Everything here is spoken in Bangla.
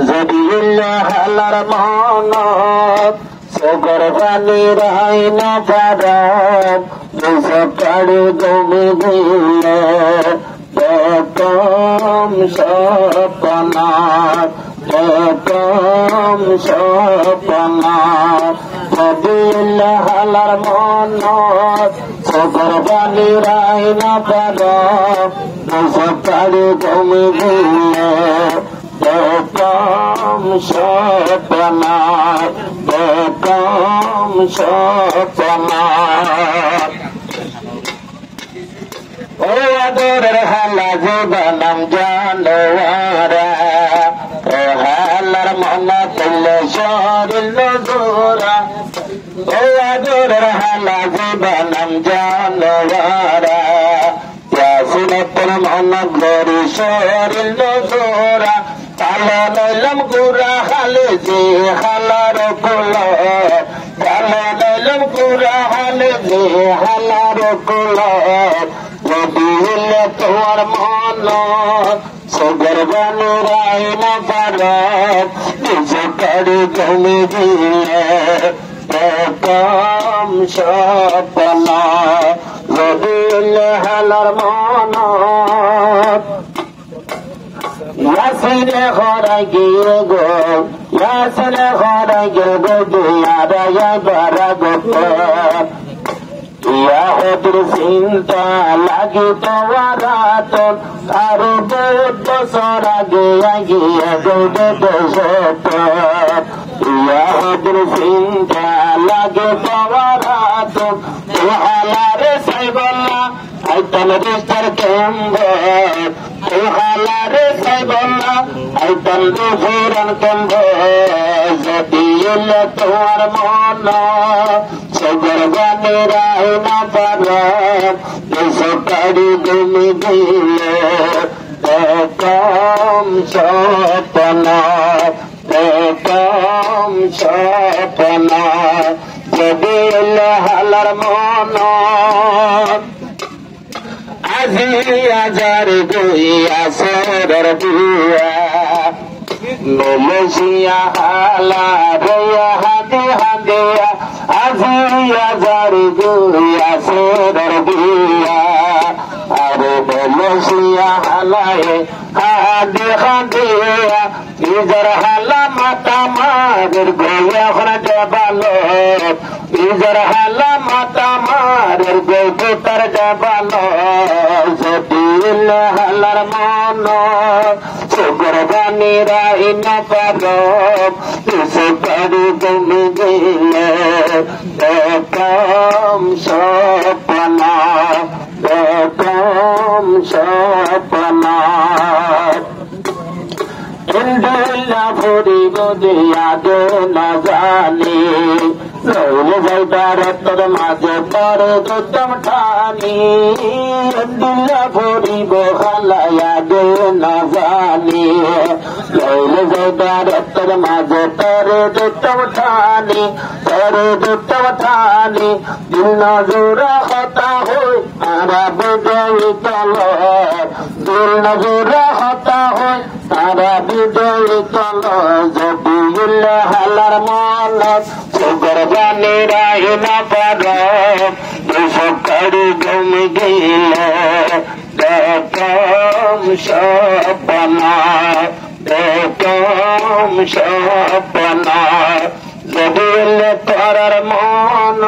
যদি হালার মনত চোখের পানি রাই না পারাম পাড়ে জমে দিলে বেকম সপনার বেকম সপনার যদি হালার মনত চোখের পানি রাই না পারাম পাড়ে জমে দিলে বেকম সপনার বেকম সপনার ও আদরের হালা জীবনম জানোয়ারা ও হালার মনা তুলে শরীর নজরা ও আদরের হালা জীবনম জানোয়ারা ইয়াসিনতর মনা গরি শরীর নজরা তালা লইলাম গুরা হালে যে হালার কুলা তালা লইলাম গুরা হালে যে হালার কুলা যদি হলে তোমার মন সগর বানু রাই না পারাত নিজে কাড়ি জমে দিলে বেকম সপনা যদি হলে হালার মন ইয়াসিনে খরা গিয়ে গো ইয়াসিনে খরা গিয়ে গো দুয়ারা বারা গো ইয়াহুদের চিন্তা লাগে পাওয়ারাতন আর বহুত বছর আগে গিয়ে গৌড়ে দেশত ইয়াহুদের চিন্তা লাগে পাওয়ারাতন হালারে সাইবল্লা আইতন বিস্তার কেম্বর হালারে সাইবল্লা আইতন দুফুরন কেম্বর যদি এলে তোমার মন সগর গানে রায় না পারাম এসে কাড়ি জমি দিলে বেকম সপনা বেকম সপনা যদি এলে হালার মন আজি আজার গইয়া সরর বুয়া নমসিয়া হালা রয়া হাদে হাদিয়া আজি আজার গইয়া সরর বুয়া আরে নমসিয়া হালায়ে হাদে হাদিয়া নিজর হালা মাতা মারের গইয়া হরে বালো নিজর হালা মাতা মারের গই তার বালো যদি হালার মন চোখের বানি রাই না পারম এসে কাড়ি জমি দিলে বেকম সপনা বেকম সপনা ইন্দিলা ফুরিব দিয়া দে না জানি লইলে যাইবার তোর মাঝে পরে দুতম ঠানি ইন্দিলা ফুরিব হালায়া দে না জানি লইলে যাইবার তোর মাঝে পরে দুতম ঠানি দিল নজরা হতা হই তারা বিজয়ী তল দিল নজরা হতা হই তারা বিজয়ী তল যদি হালার মন চোখের বানি রাই না পারাম এসব কাড়ি জমি দিলে বেকম সপনা বেকম সপনা যদি করার মন